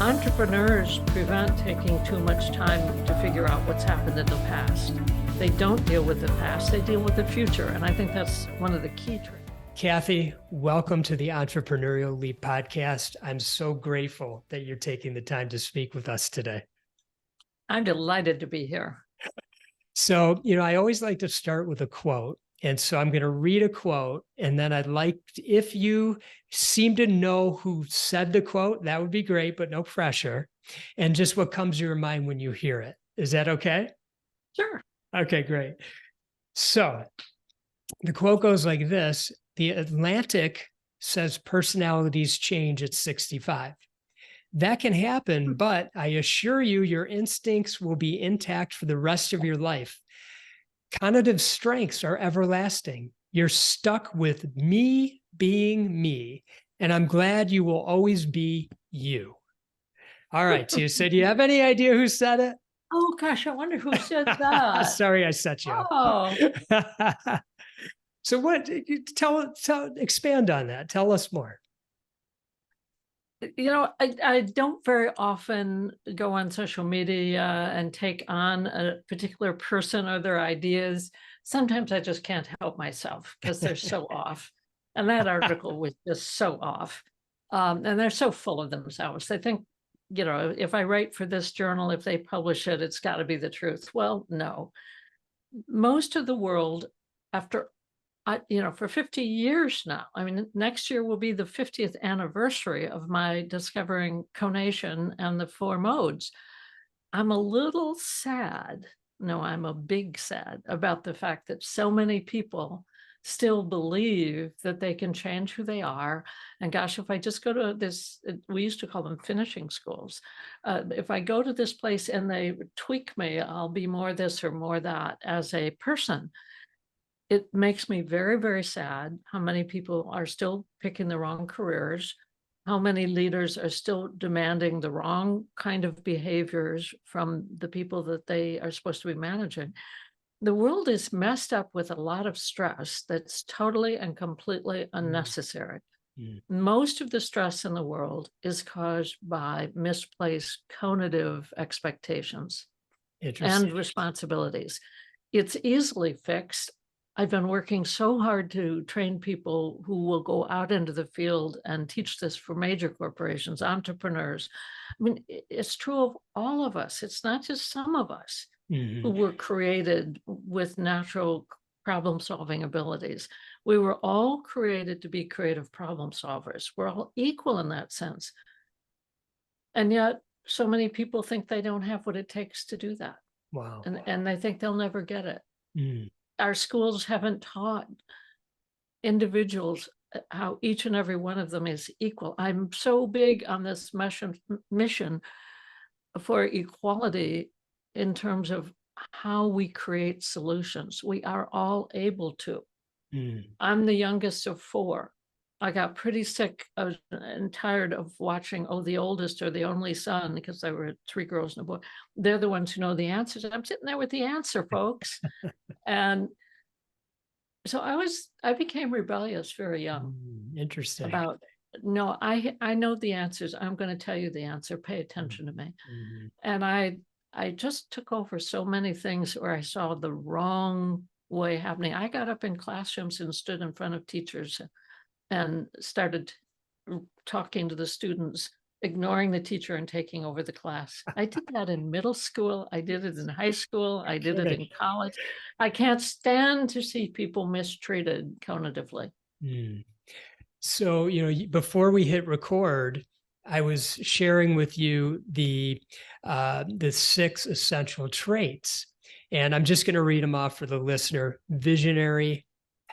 Entrepreneurs prevent taking too much time to figure out what's happened in the past. They don't deal with the past, they deal with the future. And I think that's one of the key traits. Kathy, welcome to the Entrepreneurial Leap podcast. I'm so grateful that you're taking the time to speak with us today. I'm delighted to be here. So, I always like to start with a quote. And so I'm going to read a quote, and then I'd like, if you seem to know who said the quote, that would be great, but no pressure. And just what comes to your mind when you hear it. Is that okay? Sure. Okay, great. So the quote goes like this: The Atlantic says personalities change at 65. That can happen, but I assure you, your instincts will be intact for the rest of your life. Conative strengths are everlasting. You're stuck with me being me, and I'm glad you will always be you. All right, so do you have any idea who said it? Oh, gosh, I wonder who said that. Sorry, I set you up. Oh. So expand on that. Tell us more. I don't very often go on social media and take on a particular person or their ideas. Sometimes I just can't help myself because they're so off. And that article was just so off. And they're so full of themselves. They think, if I write for this journal, if they publish it, it's got to be the truth. Well, no. Most of the world, for 50 years now, next year will be the 50th anniversary of my discovering conation and the four modes. I'm a little sad. No, I'm a big sad about the fact that so many people still believe that they can change who they are. And gosh, if I just go to this, we used to call them finishing schools. If I go to this place and they tweak me, I'll be more this or more that as a person. It makes me very, very sad how many people are still picking the wrong careers, how many leaders are still demanding the wrong kind of behaviors from the people that they are supposed to be managing. The world is messed up with a lot of stress that's totally and completely unnecessary. Most of the stress in the world is caused by misplaced conative expectations and responsibilities. It's easily fixed. I've been working so hard to train people who will go out into the field and teach this for major corporations, entrepreneurs. It's true of all of us. It's not just some of us who were created with natural problem-solving abilities. We were all created to be creative problem solvers. We're all equal in that sense. And yet, so many people think they don't have what it takes to do that. Wow. And they think they'll never get it. Our schools haven't taught individuals how each and every one of them is equal. I'm so big on this mission for equality in terms of how we create solutions. We are all able to. I'm the youngest of four. I got pretty sick and tired of watching, the oldest or the only son, because there were three girls and a boy. They're the ones who know the answers. I'm sitting there with the answer, folks. And so I became rebellious very young. Interesting. About, no, I know the answers. I'm going to tell you the answer. Pay attention to me. And I just took over so many things where I saw the wrong way happening. I got up in classrooms and stood in front of teachers and started talking to the students, ignoring the teacher and taking over the class. I did that in middle school. I did it in high school. I did it in college. I can't stand to see people mistreated conatively. So, before we hit record, I was sharing with you the 6 essential traits, and I'm just going to read them off for the listener: visionary,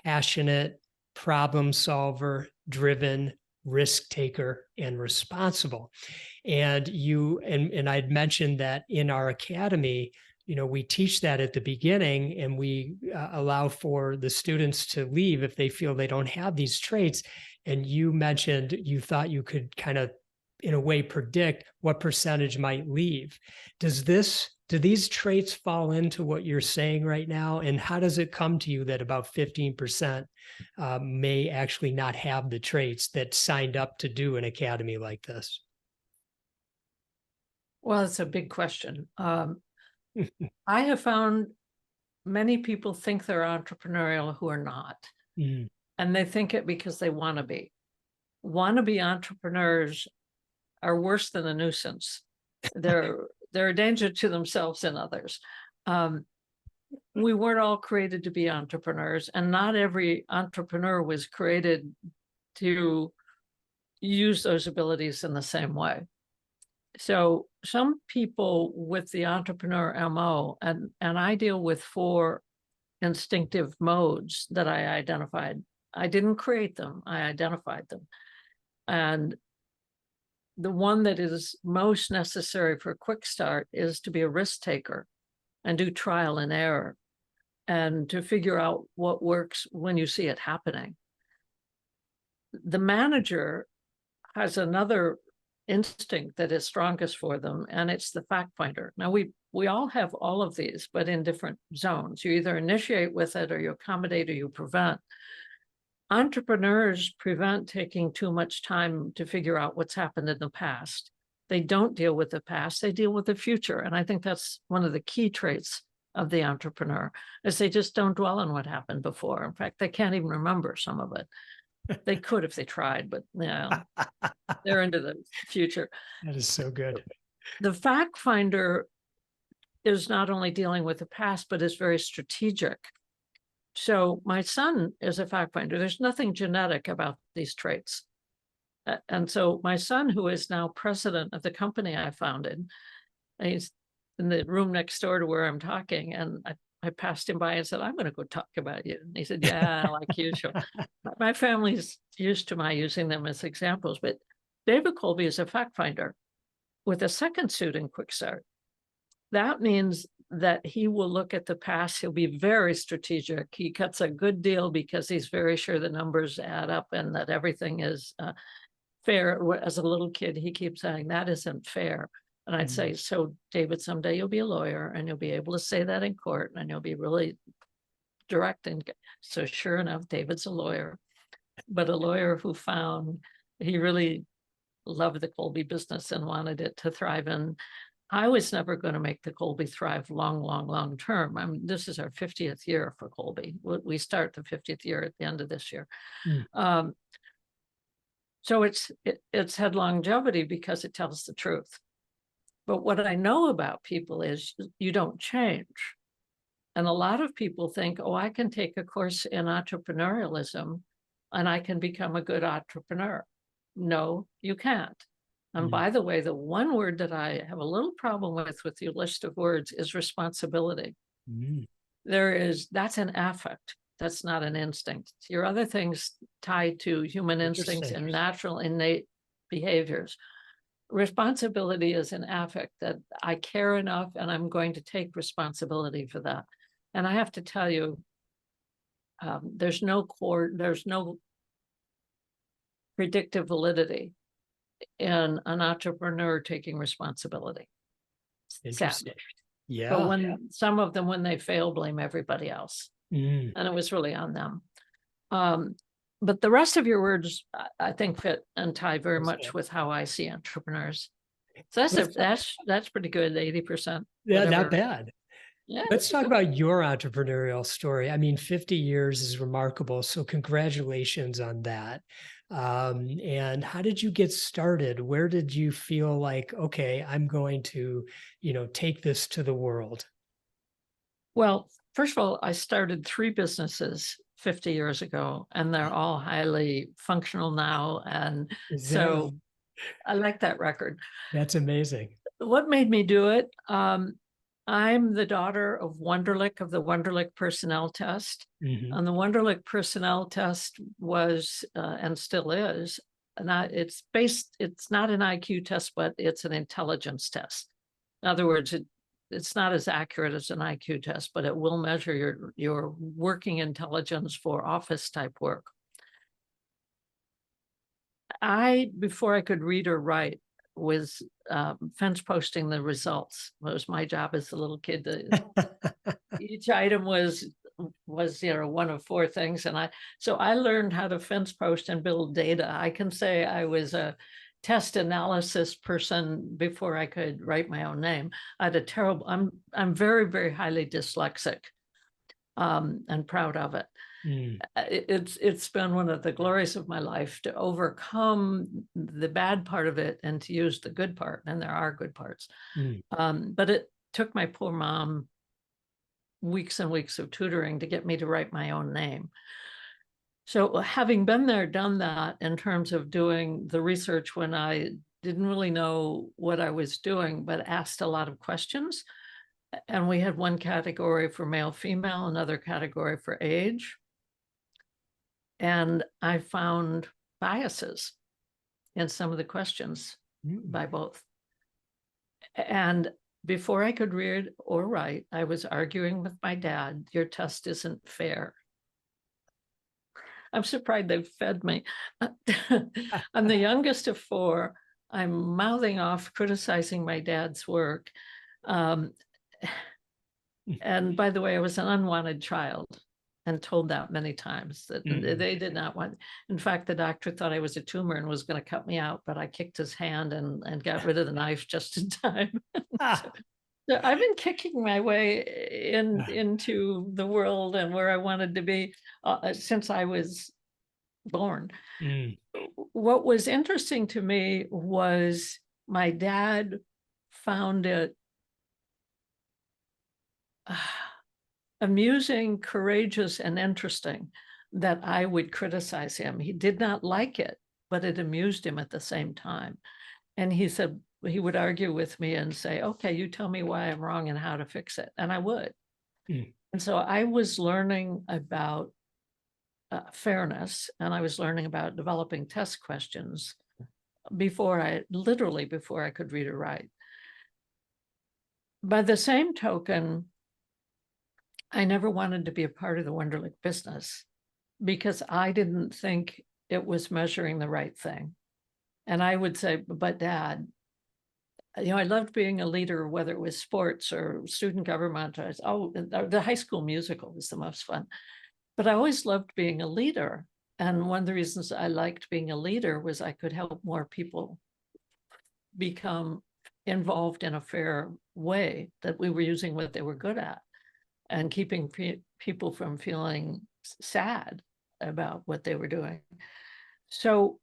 passionate, problem solver, driven, risk taker, and responsible. And I'd mentioned that in our academy, we teach that at the beginning, and we allow for the students to leave if they feel they don't have these traits. And you mentioned you thought you could kind of, in a way, predict what percentage might leave. Do these traits fall into what you're saying right now? And how does it come to you that about 15% may actually not have the traits that signed up to do an academy like this? Well, it's a big question. I have found many people think they're entrepreneurial who are not. Mm. And they think it because they want to be. Wannabe entrepreneurs are worse than a nuisance. They're a danger to themselves and others. We weren't all created to be entrepreneurs, and not every entrepreneur was created to use those abilities in the same way. So some people with the entrepreneur MO, and I deal with 4 instinctive modes that I identified. I didn't create them, I identified them. And the one that is most necessary for a quick start is to be a risk taker and do trial and error and to figure out what works when you see it happening. The manager has another instinct that is strongest for them, and it's the fact finder. Now, we all have all of these, but in different zones. You either initiate with it, or you accommodate, or you prevent. Entrepreneurs prevent taking too much time to figure out what's happened in the past. They don't deal with the past, they deal with the future. And I think that's one of the key traits of the entrepreneur, is they just don't dwell on what happened before. In fact, they can't even remember some of it. They could if they tried, but yeah, they're into the future. That is so good. The fact finder is not only dealing with the past, but is very strategic. So my son is a fact finder. There's nothing genetic about these traits. And so my son, who is now president of the company I founded, he's in the room next door to where I'm talking, and I passed him by and said, "I'm going to go talk about you." And he said, "Yeah, like usual." My family's used to my using them as examples, but David Kolby is a fact finder with a second suit in Quick Start. That means that he will look at the past. He'll be very strategic. He cuts a good deal because he's very sure the numbers add up and that everything is fair. As a little kid, he keeps saying, "That isn't fair." And I'd say, "So David, someday you'll be a lawyer and you'll be able to say that in court and you'll be really direct." And so sure enough, David's a lawyer, but a lawyer who found he really loved the Kolbe business and wanted it to thrive. And I was never going to make the Kolbe thrive long term. I mean, this is our 50th year for Kolbe. We start the 50th year at the end of this year. So it's had longevity because it tells the truth. But what I know about people is you don't change. And a lot of people think, "Oh, I can take a course in entrepreneurialism and I can become a good entrepreneur." No, you can't. And by the way, the one word that I have a little problem with your list of words is responsibility. That's an affect. That's not an instinct. Your other things tied to human instincts and natural innate behaviors. Responsibility is an affect that I care enough and I'm going to take responsibility for that. And I have to tell you, there's no predictive validity in an entrepreneur taking responsibility. Interesting. Yeah. But when some of them, when they fail, blame everybody else. And it was really on them. But the rest of your words, I think, fit and tie very much with how I see entrepreneurs. So that's pretty good, 80%. Yeah, whatever. not bad. Yeah. Let's talk about your entrepreneurial story. I mean, 50 years is remarkable. So congratulations on that. And how did you get started? Where did you feel like, okay, I'm going to, take this to the world? Well, first of all, I started 3 businesses 50 years ago, and they're all highly functional now. And so I like that record. That's amazing. What made me do it? I'm the daughter of Wonderlic, of the Wonderlic personnel test. And the Wonderlic personnel test was, and still is, it's not an IQ test, but it's an intelligence test. In other words, it's not as accurate as an IQ test, but it will measure your working intelligence for office type work. Before I could read or write, was fence posting the results. It was my job as a little kid. Each item was one of 4 things, and so I learned how to fence post and build data. I can say I was a test analysis person before I could write my own name. I had a terrible, I'm very, very highly dyslexic, and proud of it. It's been one of the glories of my life to overcome the bad part of it and to use the good part, and there are good parts. But it took my poor mom weeks and weeks of tutoring to get me to write my own name. So having been there, done that in terms of doing the research when I didn't really know what I was doing, but asked a lot of questions. And we had one category for male, female, another category for age. And I found biases in some of the questions by both. And before I could read or write, I was arguing with my dad, your test isn't fair. I'm surprised they've fed me. I'm the youngest of four. I'm mouthing off, criticizing my dad's work. And by the way, I was an unwanted child and told that many times that they did not want. In fact, the doctor thought I was a tumor and was going to cut me out, but I kicked his hand and got rid of the knife just in time. So I've been kicking my way into the world and where I wanted to be since I was born. What was interesting to me was my dad found it amusing, courageous, and interesting that I would criticize him. He did not like it, but it amused him at the same time. And he said, he would argue with me and say, okay, you tell me why I'm wrong and how to fix it. And I would. And so I was learning about fairness, and I was learning about developing test questions before I could read or write. By the same token, I never wanted to be a part of the Wonderlic business because I didn't think it was measuring the right thing. And I would say, but Dad, I loved being a leader, whether it was sports or student government. The high school musical was the most fun. But I always loved being a leader. And one of the reasons I liked being a leader was I could help more people become involved in a fair way, that we were using what they were good at and keeping people from feeling sad about what they were doing. So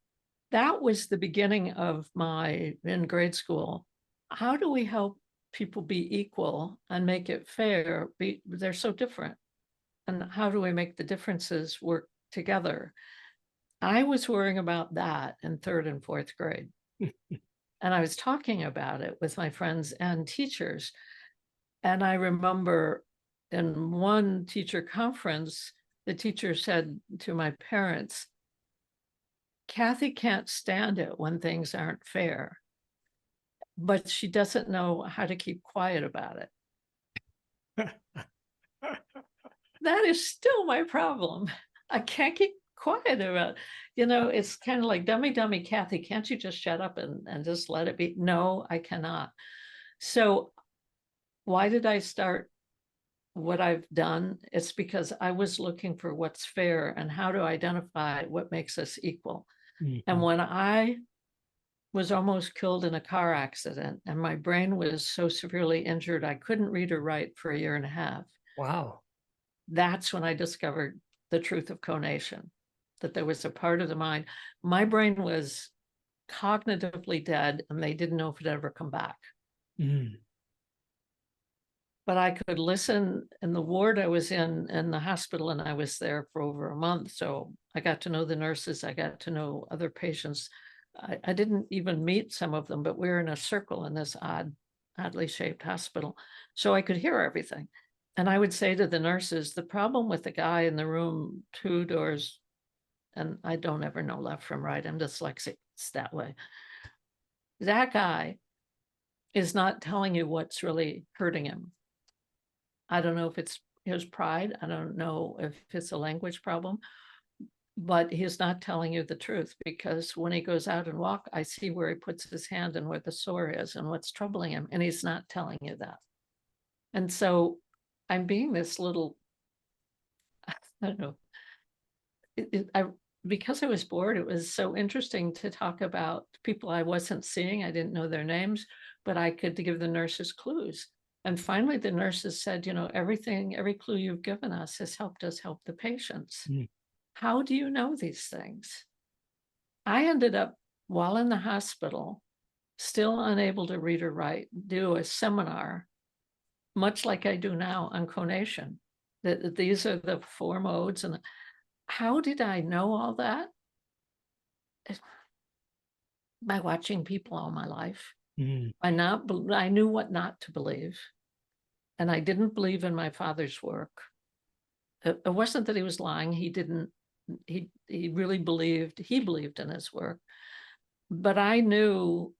that was the beginning of in grade school. How do we help people be equal and make it fair? They're so different. And how do we make the differences work together? I was worrying about that in 3rd and 4th grade. And I was talking about it with my friends and teachers. And I remember in one teacher conference, the teacher said to my parents, Kathy can't stand it when things aren't fair, but she doesn't know how to keep quiet about it. That is still my problem. I can't keep quiet about it. It's kind of like dummy Kathy, can't you just shut up and just let it be? No, I cannot. So why did I start what I've done? It's because I was looking for what's fair and how to identify what makes us equal. And when I was almost killed in a car accident and my brain was so severely injured, I couldn't read or write for 1.5 years. Wow. That's when I discovered the truth of conation, that there was a part of the mind. My brain was cognitively dead and they didn't know if it'd ever come back. But I could listen in the ward I was in the hospital, and I was there for over a month. So I got to know the nurses. I got to know other patients. I didn't even meet some of them, but we were in a circle in this oddly shaped hospital. So I could hear everything. And I would say to the nurses, the problem with the guy in the room 2 doors, and I don't ever know left from right, I'm dyslexic, it's that way. That guy is not telling you what's really hurting him. I don't know if it's his pride. I don't know if it's a language problem, but he's not telling you the truth, because when he goes out and walk, I see where he puts his hand and where the sore is and what's troubling him. And he's not telling you that. And so I'm being this little, I don't know, because I was bored, it was so interesting to talk about people I wasn't seeing. I didn't know their names, but I could give the nurses clues. And finally, the nurses said, everything, every clue you've given us has helped us help the patients. Mm. How do you know these things? I ended up, while in the hospital, still unable to read or write, do a seminar, much like I do now on conation. That these are the 4 modes. And how did I know all that? By watching people all my life. Mm. I knew what not to believe. And I didn't believe in my father's work. It wasn't that he was lying. He didn't, he really believed in his work. But I knew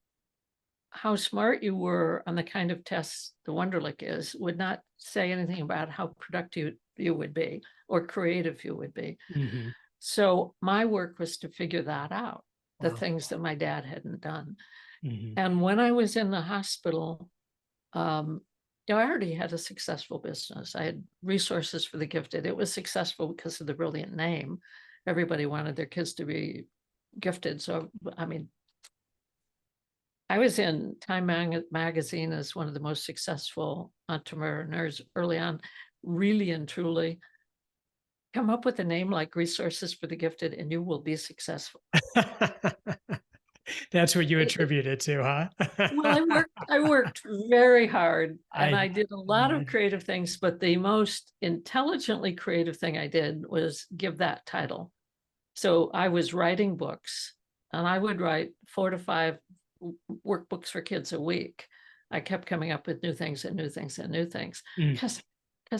how smart you were on the kind of tests the Wonderlic is, would not say anything about how productive you would be or creative you would be. Mm-hmm. So my work was to figure that out, the Wow. things that my dad hadn't done. Mm-hmm. And when I was in the hospital, I already had a successful business. I had resources for the gifted. It was successful because of the brilliant name. Everybody wanted their kids to be gifted. So, I mean, I was in Time magazine as one of the most successful entrepreneurs early on, really and truly. Come up with a name like Resources for the Gifted and you will be successful. That's what you attribute it to, huh? Well, I worked very hard and I I did a lot of creative things, but the most intelligently creative thing I did was give that title. So I was writing books and I would write 4 to 5 workbooks for kids a week. I kept coming up with new things and new things and new things because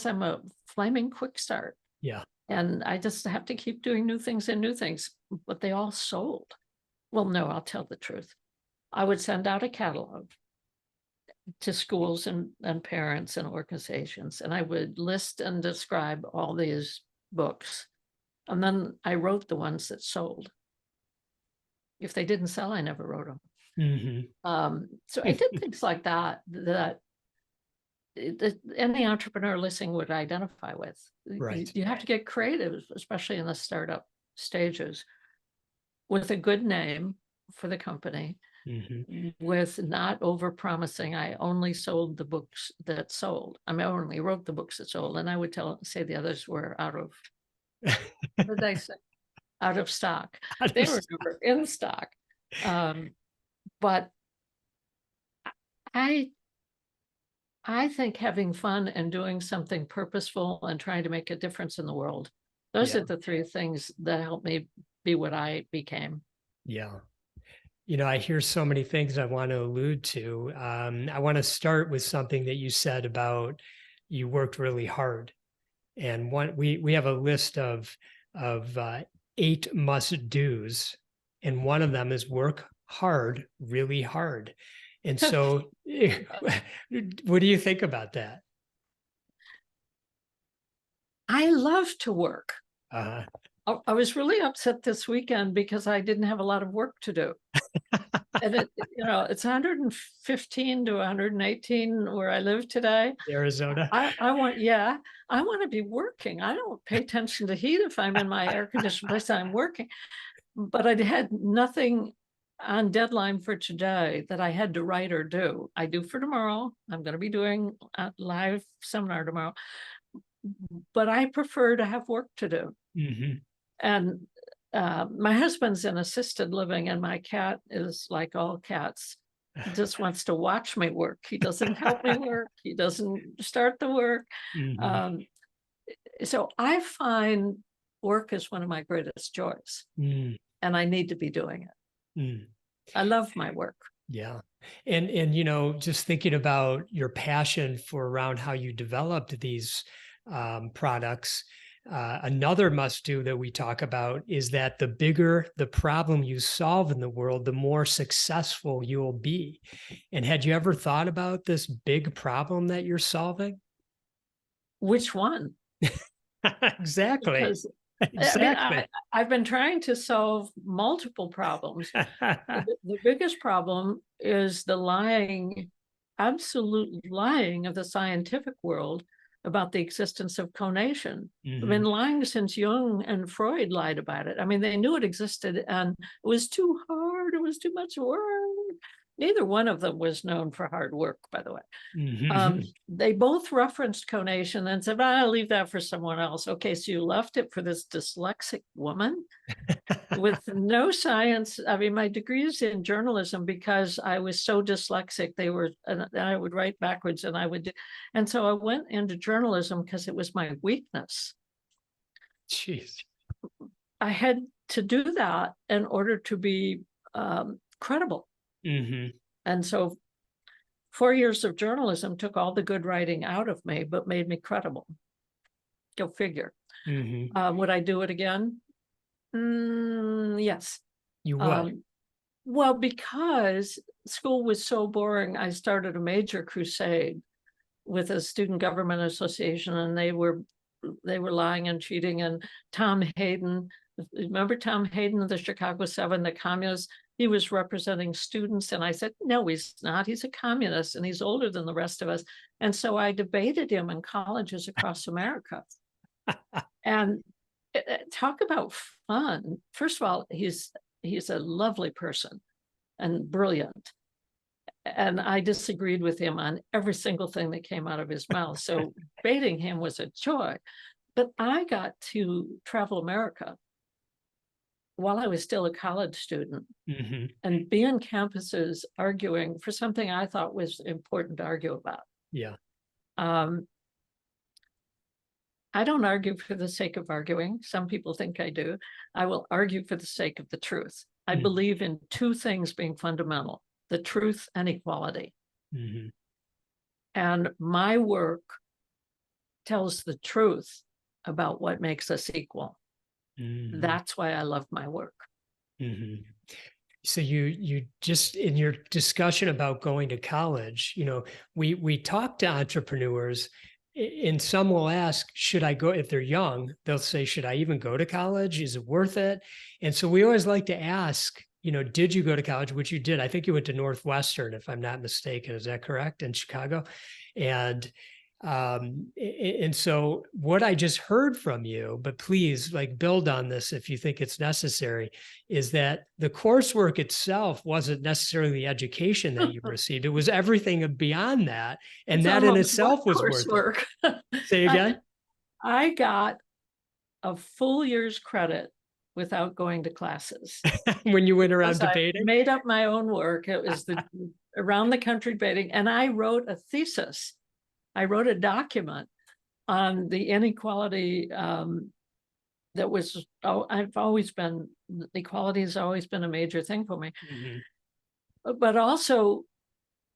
I'm a flaming quick start. Yeah. And I just have to keep doing new things and new things, but they all sold. Well, no, I'll tell the truth. I would send out a catalog to schools and parents and organizations, and I would list and describe all these books. And then I wrote the ones that sold. If they didn't sell, I never wrote them. Mm-hmm. So I did things like that any entrepreneur listening would identify with. Right. You have to get creative, especially in the startup stages, with a good name for the company, with not over promising. I only sold the books that sold. I mean, I only wrote the books that sold, and I would say the others were out of, what did I say? Out of stock. They were never in stock. But I think having fun and doing something purposeful and trying to make a difference in the world, those are the 3 things that helped me be what I became. Yeah. I hear so many things I want to allude to. I want to start with something that you said about you worked really hard. And we have a list of 8 must do's, and one of them is work hard, really hard. And so, what do you think about that? I love to work. Uh, I was really upset this weekend because I didn't have a lot of work to do. And it's 115 to 118 where I live today. Arizona. I want to be working. I don't pay attention to heat if I'm in my air conditioned place. I'm working, but I had nothing on deadline for today that I had to write or do. I do for tomorrow. I'm going to be doing a live seminar tomorrow, but I prefer to have work to do. And my husband's in assisted living, and my cat is like all cats. He just wants to watch me work. He doesn't help me work. He doesn't start the work. So I find work is one of my greatest joys, and I need to be doing it. I love my work. Yeah. And just thinking about your passion for around how you developed these products, another must do that we talk about is that the bigger the problem you solve in the world, the more successful you'll be. And had you ever thought about this big problem that you're solving? Which one? Exactly. Because exactly. I've been trying to solve multiple problems. The biggest problem is the lying, absolute lying of the scientific world about the existence of conation. I've Mhm. been lying since Jung and Freud lied about it. I mean, they knew it existed and it was too hard. It was too much work. Neither one of them was known for hard work, by the way. Mhm. They both referenced conation and said, I'll leave that for someone else. Okay, so you left it for this dyslexic woman with no science. I mean, my degree is in journalism because I was so dyslexic. And I would write backwards and so I went into journalism because it was my weakness. Jeez. I had to do that in order to be credible. Mhm. And so 4 years of journalism took all the good writing out of me, but made me credible. Go figure. Mhm. Would I do it again? Yes. You would. Well, because school was so boring, I started a major crusade with a student government association, and they were lying and cheating. And Tom Hayden, remember Tom Hayden of the Chicago 7, the communist? He was representing students, and I said, no, he's not. He's a communist, and he's older than the rest of us. And so I debated him in colleges across America. And talk about fun. First of all, he's a lovely person and brilliant. And I disagreed with him on every single thing that came out of his mouth. So debating him was a joy. But I got to travel America while I was still a college student Mhm. and be on campuses arguing for something I thought was important to argue about. Yeah. I don't argue for the sake of arguing. Some people think I do. I will argue for the sake of the truth. I Mhm. believe in two things being fundamental: the truth and equality. Mhm. And my work tells the truth about what makes us equal. Mhm. That's why I love my work. Mhm. So you just in your discussion about going to college, we talk to entrepreneurs, and some will ask, should I go? If they're young, they'll say, should I even go to college? Is it worth it? And so we always like to ask, did you go to college? Which you did. I think you went to Northwestern, if I'm not mistaken. Is that correct? In Chicago? And so what I just heard from you, but please build on this if you think it's necessary, is that the coursework itself wasn't necessarily the education that you received. It was everything beyond that. And It's that in almost itself was worth it. coursework. Say again? I got a full year's credit without going to classes. When you went around Because I debating? made up my own work. It was around the country debating, and I wrote a thesis. I wrote a document on the inequality that was, equality has always been a major thing for me. Mhm. But also,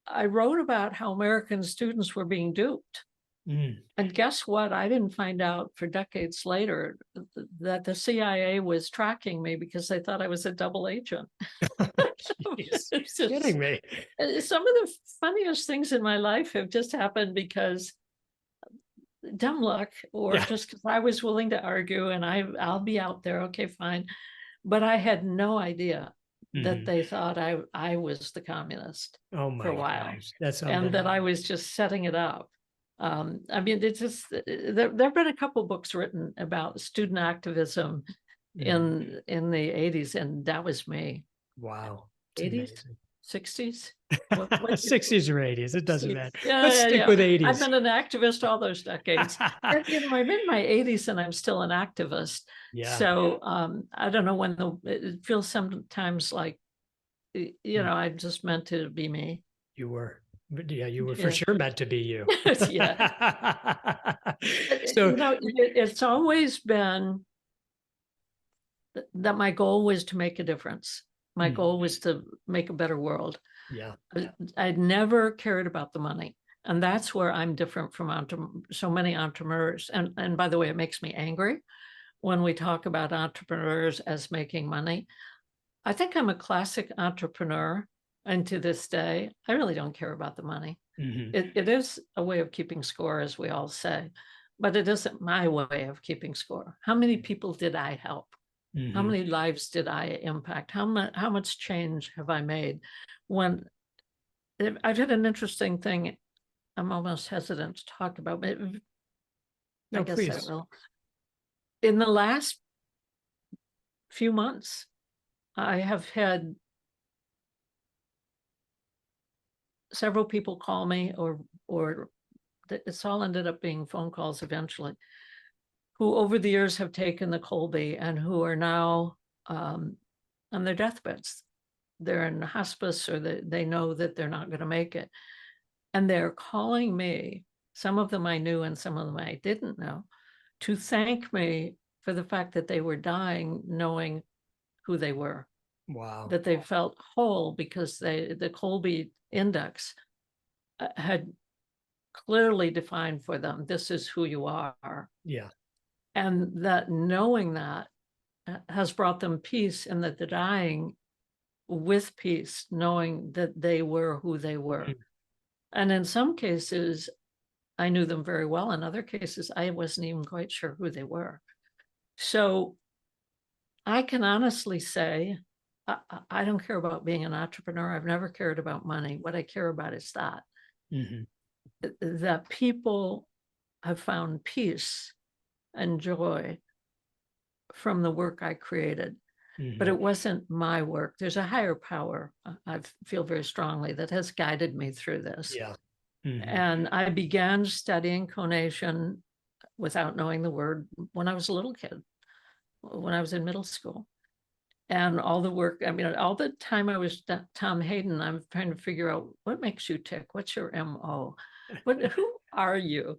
I wrote about how American students were being duped. Mm. And guess what? I didn't find out for decades later that the CIA was tracking me because they thought I was a double agent. Jeez, you're kidding me. Some of the funniest things in my life have just happened because dumb luck, or Yeah. just because I was willing to argue and I'll be out there. Okay, fine. But I had no idea that Mhm. they thought I was the communist Oh for a my while, gosh, that's and that I unbelievable. was just setting it up. I mean, it's just there've been a couple books written about student activism Mhm. in the 80s, and that was me. Wow, it's 80s, amazing. 60s. What 60s or 80s, it doesn't 60s. matter. Yeah, Let's yeah, stick yeah. with I've 80s. been an activist all those decades. And, I'm in my 80s and I'm still an activist. Yeah. So I don't know when it feels sometimes like, Mm. I'm just meant to be me. You were. But yeah, you were for Yeah. sure meant to be you. Yeah. So, It's always been that my goal was to make a difference. My mm, goal was to make a better world. yeah. I'd never cared about the money. And that's where I'm different from so many entrepreneurs. And by the way, it makes me angry when we talk about entrepreneurs as making money. I think I'm a classic entrepreneur. And to this day, I really don't care about the money. Mhm. It is a way of keeping score, as we all say, but it isn't my way of keeping score. How many people did I help? How Mhm. many lives did I impact? How much change have I made? When I've had an interesting thing, I'm almost hesitant to talk about, but No, I guess I please. will. In the last few months, I have had several people call me, or it's all ended up being phone calls eventually, who over the years have taken the Kolbe and who are now on their deathbeds. They're in hospice, or they know that they're not going to make it. And they're calling me, some of them I knew and some of them I didn't know, to thank me for the fact that they were dying knowing who they were. Wow. That they felt whole because the Kolbe index had clearly defined for them, this is who you are. Yeah. And that knowing that has brought them peace, and that they're dying with peace, knowing that they were who they were. And in some cases, I knew them very well. In other cases, I wasn't even quite sure who they were. So I can honestly say, I don't care about being an entrepreneur. I've never cared about money. What I care about is that, that people have found peace and joy from the work I created. But it wasn't my work. There's a higher power, I feel very strongly, that has guided me through this. Yeah. And I began studying conation without knowing the word when I was a little kid, when I was in middle school. And all the work, I mean, all the time I was Tom Hayden, I'm trying to figure out what makes you tick? What's your MO? Who are you?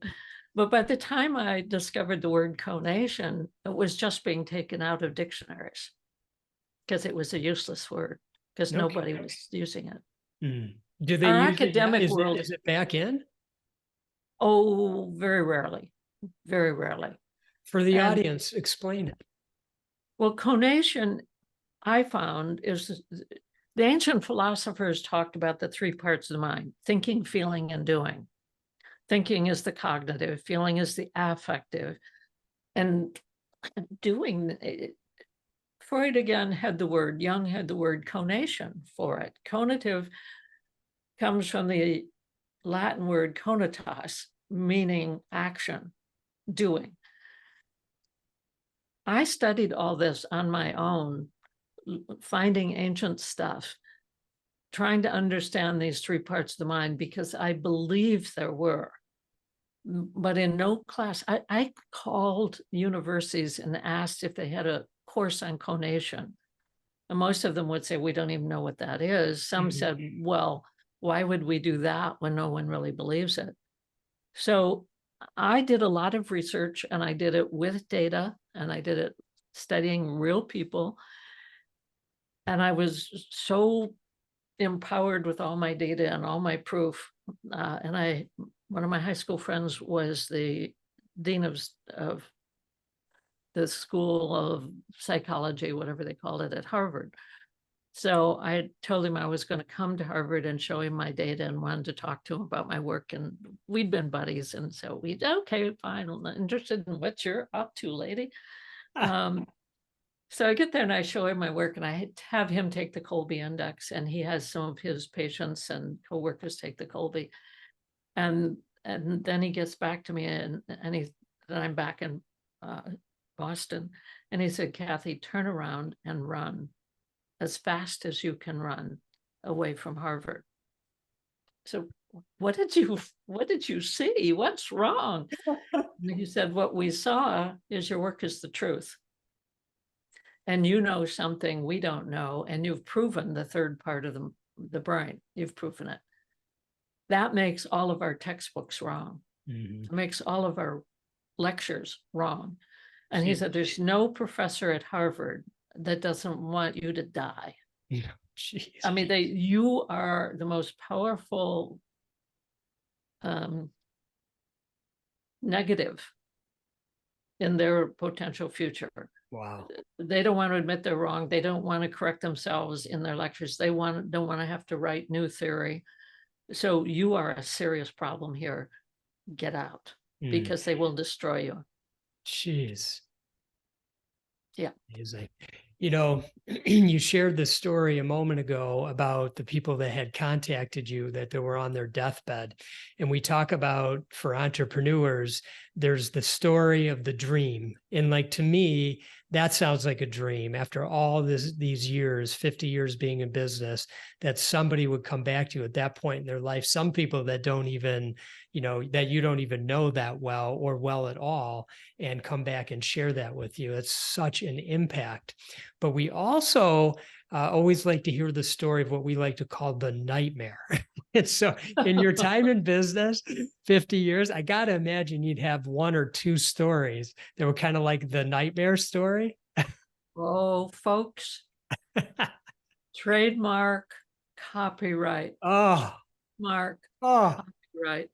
But by the time I discovered the word conation, it was just being taken out of dictionaries because it was a useless word, because nobody was using it. Do they Our use it? academic world, is it back in? oh, very rarely, very rarely. For the audience, explain it. Well, conation, I found, is the ancient philosophers talked about the three parts of the mind: thinking, feeling, and doing. Thinking is the cognitive, feeling is the affective, and doing. Freud again had the word, Jung had the word conation for it. Conative comes from the Latin word conatas, meaning action, doing. I studied all this on my own, finding ancient stuff, trying to understand these three parts of the mind, because I believed there were. But in no class, I called universities and asked if they had a course on conation. And most of them would say, we don't even know what that is. Some said, well, why would we do that when no one really believes it? So I did a lot of research, and I did it with data, and I did it studying real people. And I was so empowered with all my data and all my proof. And one of my high school friends was the dean of the School of Psychology, whatever they called it, at Harvard. So I told him I was going to come to Harvard and show him my data, and wanted to talk to him about my work. And we'd been buddies. And so okay, fine. I'm not interested in what you're up to, lady. So I get there and I show him my work, and I have him take the Kolbe index, and he has some of his patients and coworkers take the Kolbe. And then he gets back to me, and then I'm back in Boston, and he said, Kathy, turn around and run as fast as you can run away from Harvard. So what did you see? What's wrong? And he said, what we saw is your work is the truth. And you know something we don't know, and you've proven the third part of the brain. You've proven it. That makes all of our textbooks wrong. It makes all of our lectures wrong. And he said, there's no professor at Harvard that doesn't want you to die. Jeez. I mean, you are the most powerful negative in their potential future. Wow. They don't want to admit they're wrong. They don't want to correct themselves in their lectures. They don't want to have to write new theory. So you are a serious problem here. Get out, because they will destroy you. Jeez. Yeah. Amazing. You know, you shared this story a moment ago about the people that had contacted you that they were on their deathbed. And we talk about, for entrepreneurs, there's the story of the dream. And like, to me, that sounds like a dream after all these years, 50 years being in business, that somebody would come back to you at that point in their life. Some people that don't even, that you don't even know that well or well at all, and come back and share that with you. It's such an impact. But we also always like to hear the story of what we like to call the nightmare. And so in your time in business, 50 years, I got to imagine you'd have one or two stories that were kind of like the nightmare story. Oh, folks, trademark, copyright, Oh, mark, oh, copyright.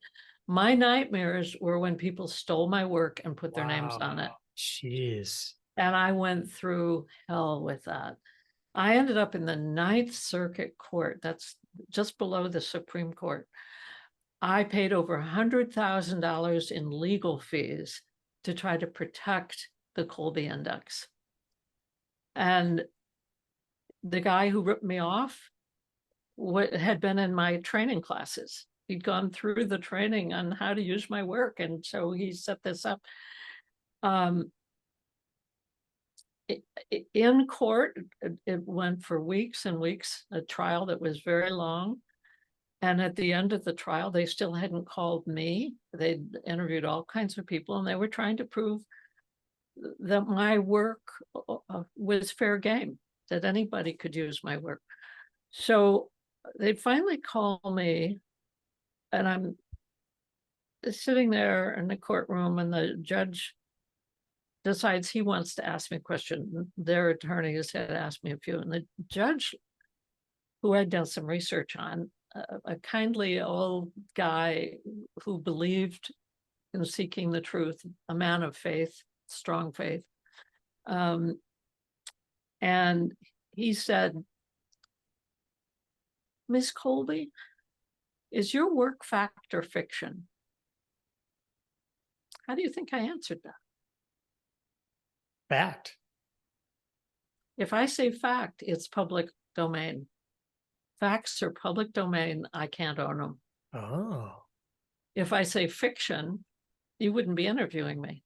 My nightmares were when people stole my work and put their names on it. wow. Jeez. And I went through hell with that. I ended up in the Ninth Circuit Court. That's just below the Supreme Court. I paid over $100,000 in legal fees to try to protect the Kolbe index. And the guy who ripped me off had been in my training classes. He'd gone through the training on how to use my work. And so he set this up. In court, it went for weeks and weeks, a trial that was very long. And at the end of the trial, they still hadn't called me. They'd interviewed all kinds of people, and they were trying to prove that my work was fair game, that anybody could use my work. So they finally call me, and I'm sitting there in the courtroom, and the judge decides he wants to ask me a question. Their attorneys had asked me a few, and the judge, who I'd done some research on, a kindly old guy who believed in seeking the truth, a man of faith, strong faith. And he said, "Miss Kolby, is your work fact or fiction?" How do you think I answered that? Fact. If I say fact, it's public domain. Facts are public domain. I can't own them. Oh. If I say fiction, you wouldn't be interviewing me.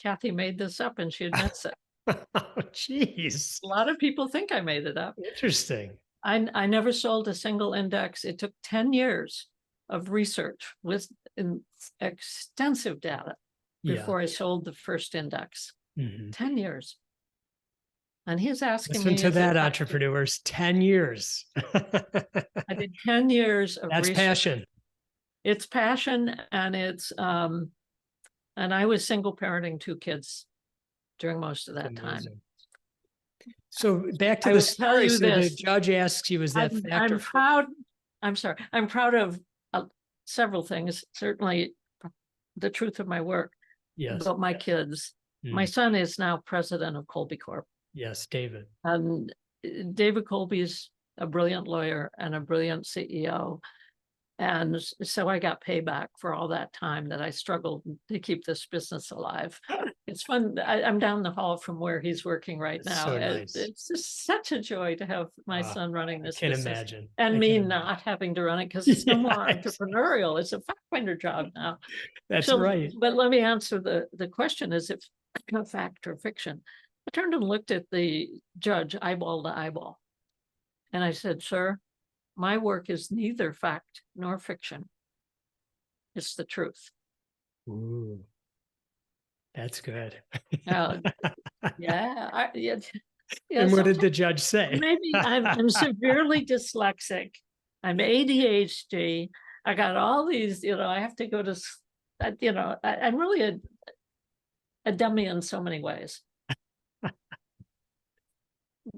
Kathy made this up and she admits it. Oh, geez. A lot of people think I made it up. Interesting. I never sold a single index. It took 10 years of research with extensive data before I sold the first index. 10 years. And he's asking Listen me to that, entrepreneurs. 10 years. I did 10 years of That's research. passion. It's passion, and it's and I was single parenting 2 kids during most of that time. So back to the story. So the judge asks you, is that fact or proud? I'm sorry. I'm proud of several things. Certainly the truth of my work. Yes. But my kids. My son is now president of Kolby Corp. Yes, David. And David Kolbe is a brilliant lawyer and a brilliant CEO. And so I got payback for all that time that I struggled to keep this business alive. It's fun. I'm down the hall from where he's working right now. So nice. It's just such a joy to have my son running this business. Imagine. And me not having to run it, because it's no more entrepreneurial. It's a fact finder job now. That's right. But let me answer the question: is it a fact or fiction? I turned and looked at the judge eyeball to eyeball. And I said, "Sir, my work is neither fact nor fiction. It's the truth." Ooh, that's good. Yeah. And what did the judge say? Maybe I'm severely dyslexic. I'm ADHD. I got all these, I have to go to, I'm really a dummy in so many ways.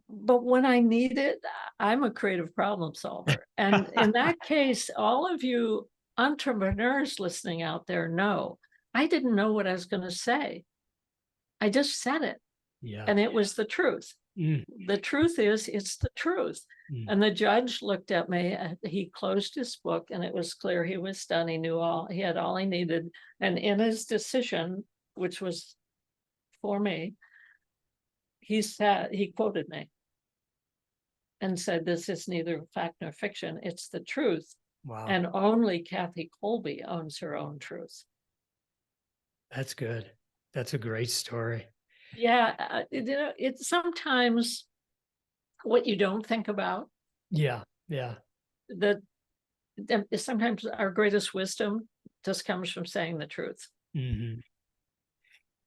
But when I need it, I'm a creative problem solver. And in that case, all of you entrepreneurs listening out there know, I didn't know what I was going to say. I just said it. Yeah. And it was the truth. The truth is, it's the truth. And the judge looked at me, he closed his book, and it was clear he was done. He knew he had all he needed. And in his decision, which was for me, he quoted me and said, "This is neither fact nor fiction, it's the truth. Wow. And only Kathy Kolbe owns her own truth." That's good. That's a great story. Yeah, it's sometimes what you don't think about, Yeah. Yeah. that sometimes our greatest wisdom just comes from saying the truth. Mm-hmm.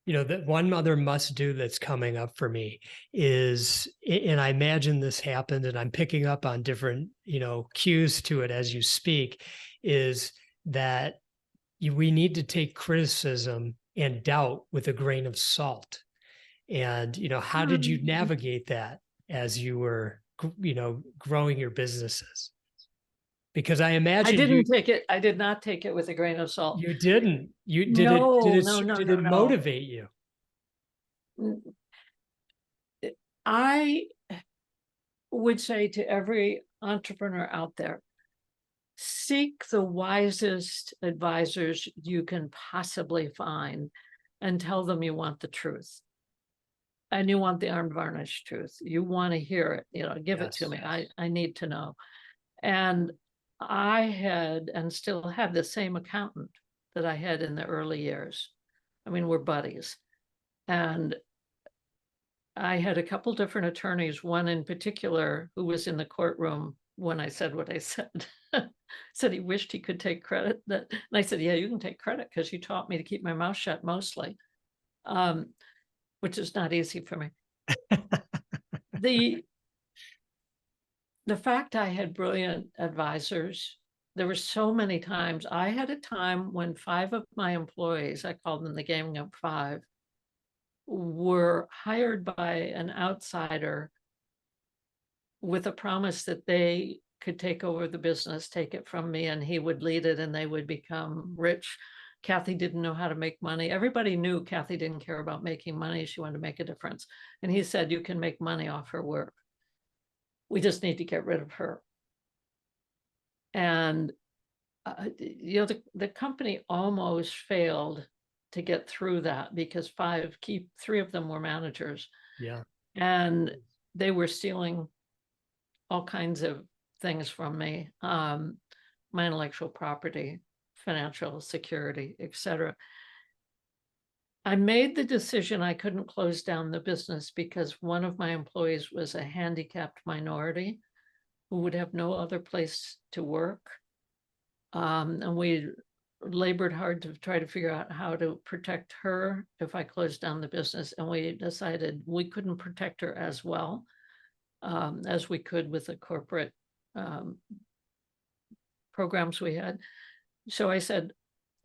That one other must do that's coming up for me is, and I imagine this happened, and I'm picking up on different, cues to it as you speak, is that we need to take criticism and doubt with a grain of salt. And, how did you navigate that as you were, growing your businesses? Because I imagine I did not take it with a grain of salt. you didn't. No, Did it motivate you? I would say to every entrepreneur out there, seek the wisest advisors you can possibly find and tell them you want the truth. And you want the unvarnished truth. You want to hear it, give it to me. I need to know. And I had and still have the same accountant that I had in the early years. I mean, we're buddies. And I had a couple different attorneys, one in particular who was in the courtroom when I said what I said. Said he wished he could take credit. And I said, yeah, you can take credit because you taught me to keep my mouth shut mostly, which is not easy for me. The fact I had brilliant advisors, there were so many times. I had a time when 5 of my employees, I called them the Gaming Up 5, were hired by an outsider with a promise that they could take over the business, take it from me, and he would lead it and they would become rich. Kathy didn't know how to make money. Everybody knew Kathy didn't care about making money. She wanted to make a difference. And he said, you can make money off her work. We just need to get rid of her. And the company almost failed to get through that because 3 of them were managers. Yeah. And they were stealing all kinds of things from me, my intellectual property, financial security, etc. I made the decision I couldn't close down the business because one of my employees was a handicapped minority who would have no other place to work. And we labored hard to try to figure out how to protect her if I closed down the business. And we decided we couldn't protect her as well as we could with the corporate programs we had. So I said,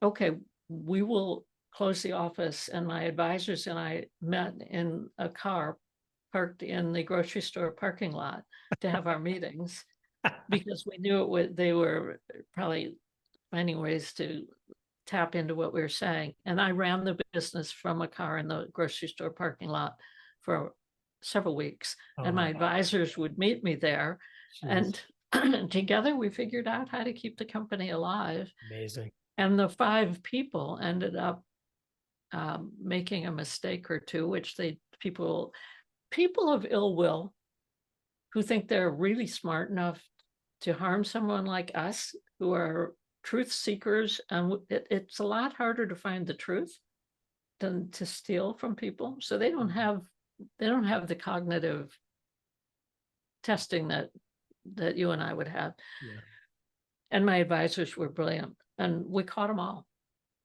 okay, we will close the office. And my advisors and I met in a car parked in the grocery store parking lot to have our meetings because we knew they were probably finding ways to tap into what we were saying. And I ran the business from a car in the grocery store parking lot for several weeks. And my advisors would meet me there. Jeez. And together we figured out how to keep the company alive. Amazing. And the 5 people ended up making a mistake or two, which people of ill will who think they're really smart enough to harm someone like us who are truth seekers. And it's a lot harder to find the truth than to steal from people. So they don't have the cognitive testing that you and I would have. Yeah. And my advisors were brilliant, and we caught them all.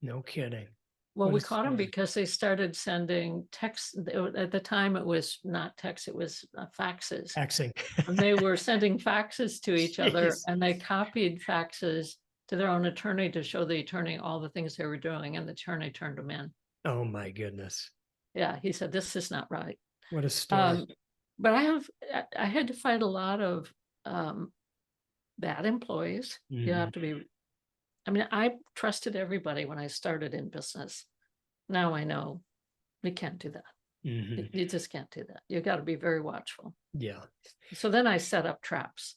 No kidding. Well, we caught them because they started sending texts. At the time, it was not text, it was faxes. Faxing. And they were sending faxes to each other, and they copied faxes to their own attorney to show the attorney all the things they were doing, and the attorney turned them in. Oh my goodness. Yeah, he said, this is not right. What a story. But I had to fight a lot of bad employees. Mm-hmm. You have to be, I trusted everybody when I started in business. Now I know we can't do that. Mm-hmm. You just can't do that. You got to be very watchful. Yeah. So then I set up traps.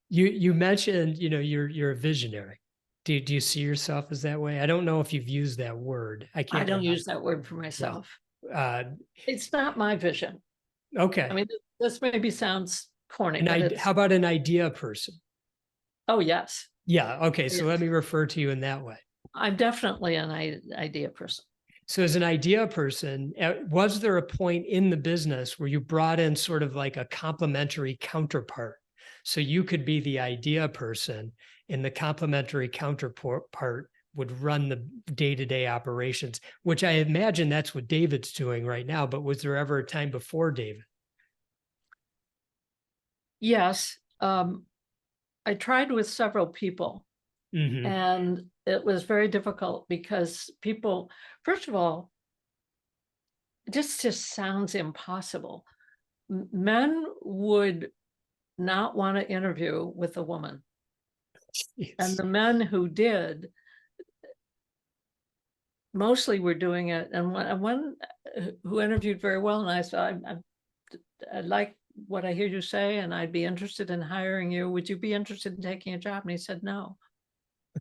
You mentioned, you're a visionary. Do you see yourself as that way? I don't know if you've used that word. I don't use that word for myself. It's not my vision. I Okay. mean, this maybe sounds corny, but How it's, about an idea person? oh, yes. Yeah. Okay. So let Yes. me refer to you in that way. I'm definitely an idea person. So as an idea person, was there a point in the business where you brought in sort of like a complementary counterpart? So you could be the idea person and the complementary counterpart would run the day-to-day operations, which I imagine that's what David's doing right now. But was there ever a time before David? Yes. I tried with several people, Mm-hmm. and it was very difficult because people, first of all, it just sounds impossible. Men would not want to interview with a woman. And Yes. the men who did mostly were doing it. And one who interviewed very well, and I said, I like what I hear you say, and I'd be interested in hiring you. Would you be interested in taking a job? And he said, no.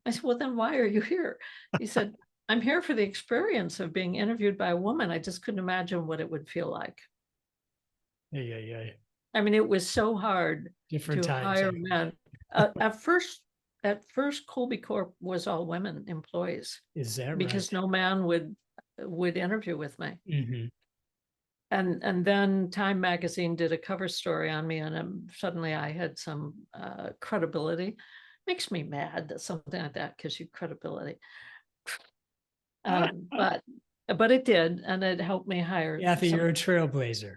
I said, well, then why are you here? He said, I'm here for the experience of being interviewed by a woman. I just couldn't imagine what it would feel like. Yeah, yeah, yeah. I mean, it was so hard Different to times. hire men. At first, Kolby Corp was all women employees Is that because right? no man would interview with me. Mm-hmm. And then Time magazine did a cover story on me, and suddenly I had some credibility. Makes me mad that something like that gives you credibility. But it did, and it helped me hire Kathy, some. you're a trailblazer.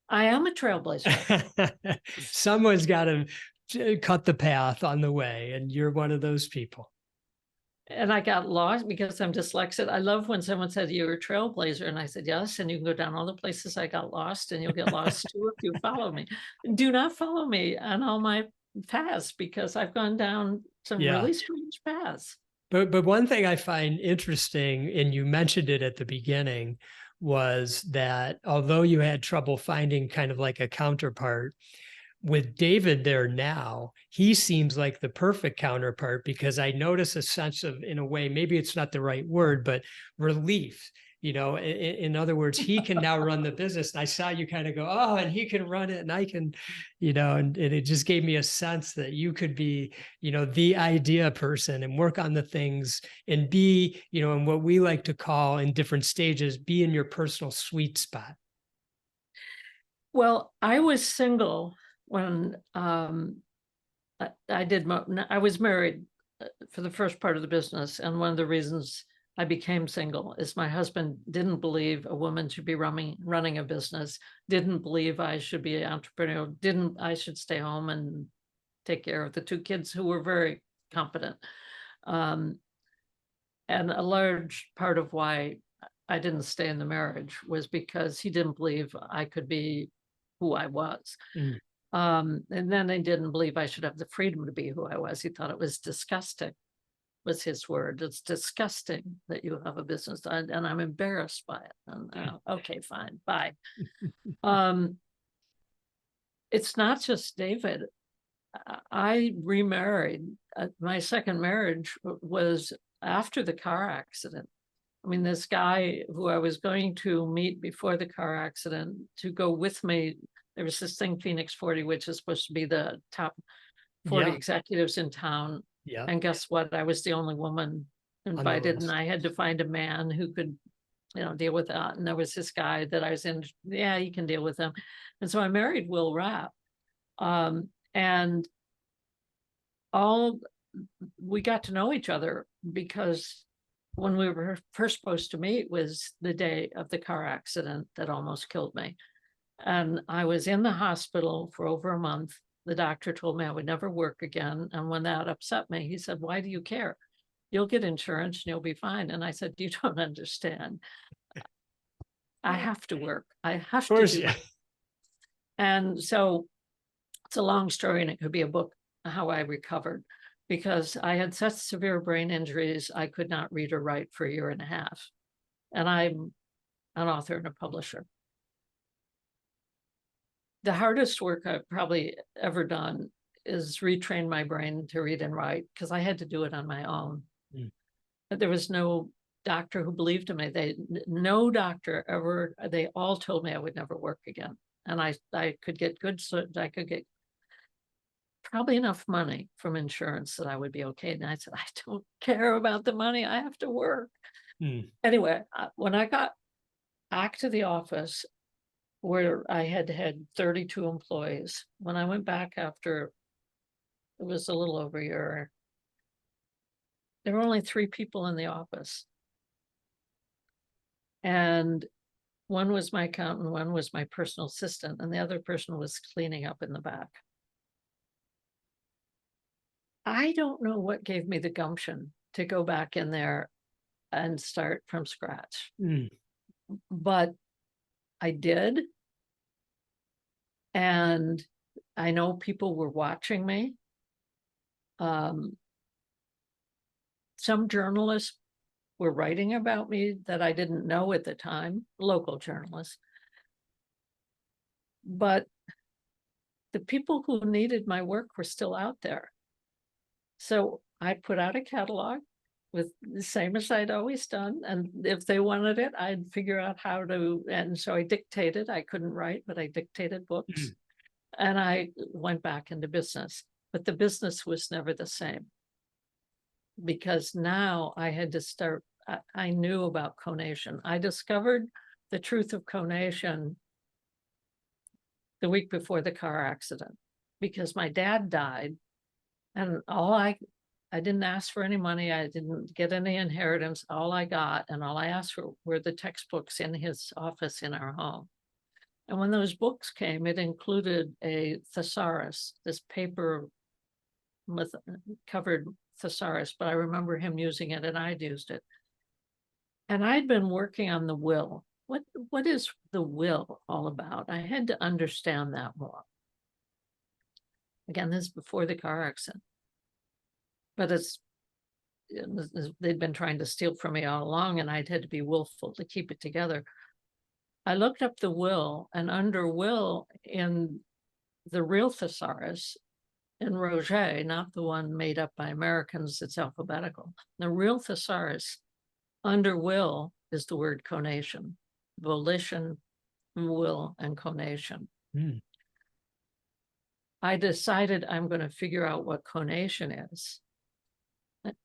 I am a trailblazer. Someone's got to cut the path on the way, and you're one of those people. And I got lost because I'm dyslexic. I love when someone said you're a trailblazer, and I said yes. And you can go down all the places I got lost, and you'll get lost too if you follow me. Do not follow me on all my paths because I've gone down some Yeah. really strange paths. But one thing I find interesting, and you mentioned it at the beginning, was that although you had trouble finding kind of like a counterpart, with David there now, he seems like the perfect counterpart because I notice a sense of, in a way, maybe it's not the right word, but relief. In other words, he can now run the business. And I saw you kind of go, oh, and he can run it and I can, and it just gave me a sense that you could be, the idea person and work on the things and be, in what we like to call in different stages, be in your personal sweet spot. Well, I was single when I was married for the first part of the business. And one of the reasons I became single is my husband didn't believe a woman should be running a business, didn't believe I should be an entrepreneur, I should stay home and take care of the two kids who were very competent. And a large part of why I didn't stay in the marriage was because he didn't believe I could be who I was. Mm. And then they didn't believe I should have the freedom to be who I was. He thought it was disgusting, was his word. It's disgusting that you have a business, and I'm embarrassed by it. And okay, fine, bye. It's not just David. I remarried. My second marriage was after the car accident. I mean, this guy who I was going to meet before the car accident to go with me, there was this thing, Phoenix 40, which is supposed to be the top 40 executives in town. Yeah. And guess what? I was the only woman invited, and I had to find a man who could, deal with that. And there was this guy that I was in, yeah, he can deal with them. And so I married Will Rapp. And we got to know each other because when we were first supposed to meet was the day of the car accident that almost killed me. And I was in the hospital for over a month. The doctor told me I would never work again. And when that upset me, he said, why do you care? You'll get insurance and you'll be fine. And I said, you don't understand. I have to work. I have to do it. And so it's a long story, and it could be a book, how I recovered, because I had such severe brain injuries, I could not read or write for a year and a half. And I'm an author and a publisher. The hardest work I've probably ever done is retrain my brain to read and write, because I had to do it on my own. Mm. There was no doctor who believed in me. No doctor ever, they all told me I would never work again. And I could get good, so I could get probably enough money from insurance that I would be okay. And I said, I don't care about the money. I have to work. Anyway, when I got back to the office where I had 32 employees, when I went back after, it was a little over a year, there were only 3 people in the office. And one was my accountant, one was my personal assistant, and the other person was cleaning up in the back. I don't know what gave me the gumption to go back in there and start from scratch. But I did. And I know people were watching me. Some journalists were writing about me that I didn't know at the time, local journalists. But the people who needed my work were still out there. So I put out a catalog with the same as I'd always done. And if they wanted it, I'd figure out how to. And so I dictated. I couldn't write, but I dictated books. And I went back into business. But the business was never the same. Because now I had to start, I knew about conation. I discovered the truth of conation the week before the car accident, because my dad died. And I didn't ask for any money. I didn't get any inheritance. All I got and all I asked for were the textbooks in his office in our home. And when those books came, it included a thesaurus, this paper with covered thesaurus, but I remember him using it and I'd used it. And I'd been working on the will. What is the will all about? I had to understand that more. Again, this is before the car accident. But they'd been trying to steal from me all along, and I'd had to be willful to keep it together. I looked up the will, and under will in the real thesaurus, in Roget, not the one made up by Americans, it's alphabetical. The real thesaurus, under will is the word conation, volition, will, and conation. I decided I'm going to figure out what conation is.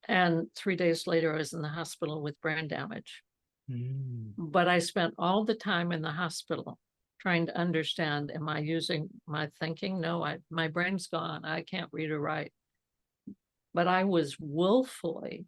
And 3 days later, I was in the hospital with brain damage. But I spent all the time in the hospital trying to understand, am I using my thinking? No, my brain's gone. I can't read or write. But I was willfully,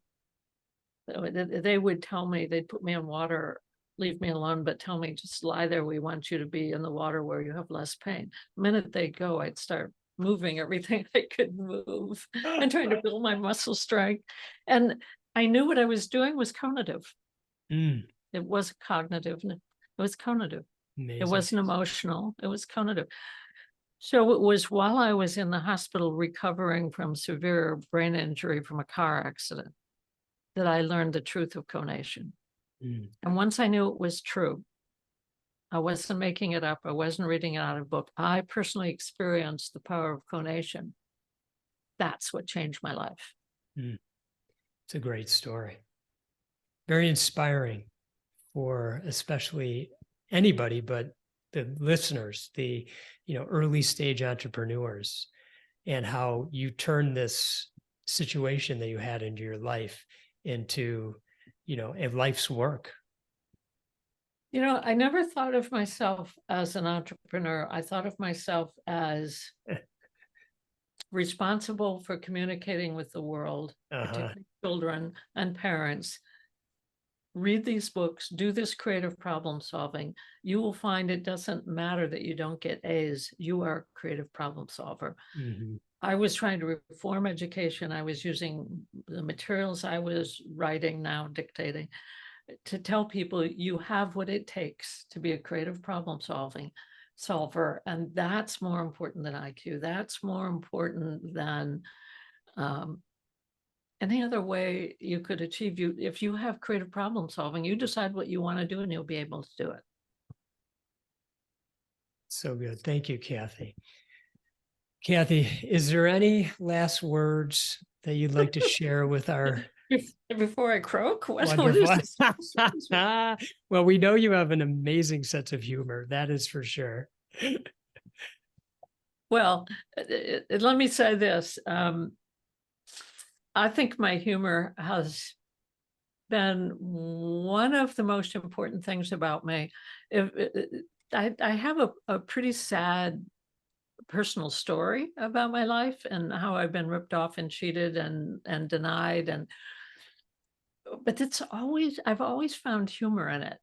they would tell me, they'd put me in water, leave me alone, but tell me, just lie there. We want you to be in the water where you have less pain. The minute they'd go, I'd start moving everything I could move and trying to build my muscle strength. And I knew what I was doing was conative. It wasn't cognitive. It was conative. Amazing. It wasn't emotional. It was conative. So it was while I was in the hospital recovering from severe brain injury from a car accident that I learned the truth of conation. And once I knew it was true, I wasn't making it up. I wasn't reading it out of a book. I personally experienced the power of conation. That's what changed my life. It's a great story. Very inspiring for especially anybody, but the listeners, the early stage entrepreneurs, and how you turn this situation that you had into your life into, a life's work. I never thought of myself as an entrepreneur. I thought of myself as responsible for communicating with the world, particularly children and parents. Read these books, do this creative problem solving. You will find it doesn't matter that you don't get A's. You are a creative problem solver. I was trying to reform education. I was using the materials I was writing, now dictating, to tell people you have what it takes to be a creative problem solver. And that's more important than IQ. That's more important than any other way you could achieve. If you have creative problem solving, you decide what you want to do and you'll be able to do it. So good. Thank you, Kathy. Kathy, is there any last words that you'd like to share with our Before I croak? What is Wonderful. this? Well, we know you have an amazing sense of humor. That is for sure. Well, let me say this. I think my humor has been one of the most important things about me. I have a pretty sad personal story about my life and how I've been ripped off and cheated and denied, but I've always found humor in it.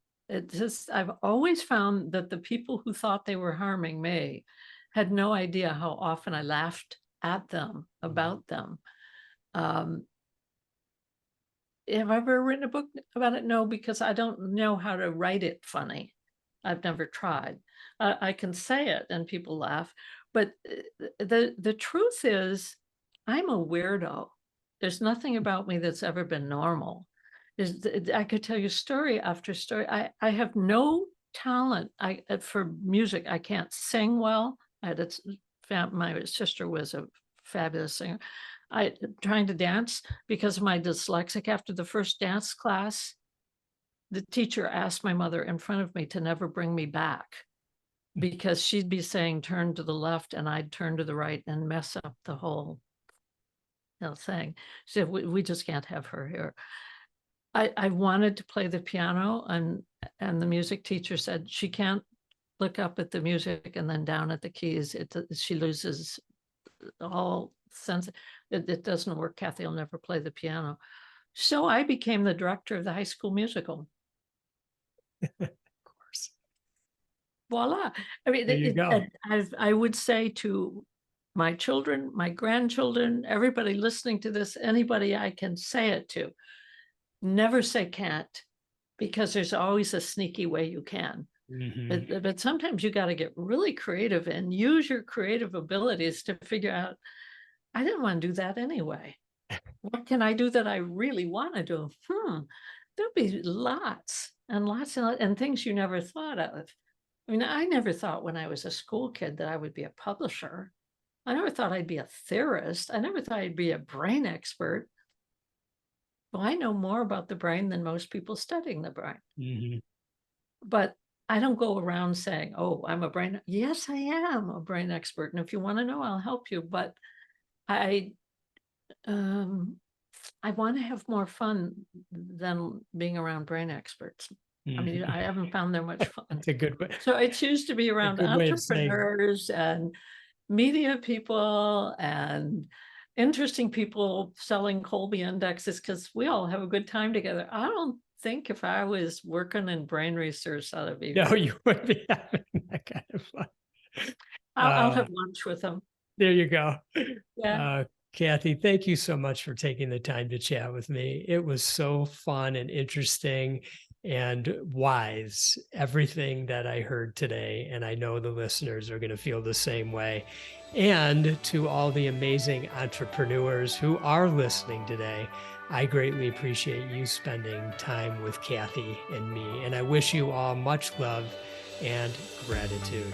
I've always found that the people who thought they were harming me had no idea how often I laughed at them, about them. Have I ever written a book about it? No, because I don't know how to write it funny. I've never tried. I can say it and people laugh, but the truth is I'm a weirdo. There's nothing about me that's ever been normal. I could tell you story after story. I have no talent for music. I can't sing well. My sister was a fabulous singer. Trying to dance because of my dyslexic. After the first dance class, the teacher asked my mother in front of me to never bring me back because she'd be saying turn to the left and I'd turn to the right and mess up the whole thing. She said, we just can't have her here. I wanted to play the piano and the music teacher said she can't look up at the music and then down at the keys. She loses all sense. It doesn't work. Kathy will never play the piano. So I became the director of the High School Musical. Of course. Voila. I mean, There you go. I would say to my children, my grandchildren, everybody listening to this, anybody I can say it to, never say can't, because there's always a sneaky way you can. But sometimes you got to get really creative and use your creative abilities to figure out, I didn't want to do that anyway. What can I do that I really want to do? There'll be lots and lots and things you never thought of. I mean, I never thought when I was a school kid that I would be a publisher. I never thought I'd be a theorist. I never thought I'd be a brain expert. Well, I know more about the brain than most people studying the brain. But I don't go around saying, oh, I'm a brain. Yes, I am a brain expert. And if you want to know, I'll help you. But I want to have more fun than being around brain experts. I mean, I haven't found them much fun. That's a good way. So I choose to be around entrepreneurs and media people and interesting people selling Kolbe indexes because we all have a good time together. I don't think if I was working in brain research, that would be. No, you would be having that kind of fun. I'll have lunch with them. There you go. Yeah. Kathy, thank you so much for taking the time to chat with me. It was so fun and interesting and wise, everything that I heard today. And I know the listeners are going to feel the same way. And to all the amazing entrepreneurs who are listening today, I greatly appreciate you spending time with Kathy and me. And I wish you all much love and gratitude.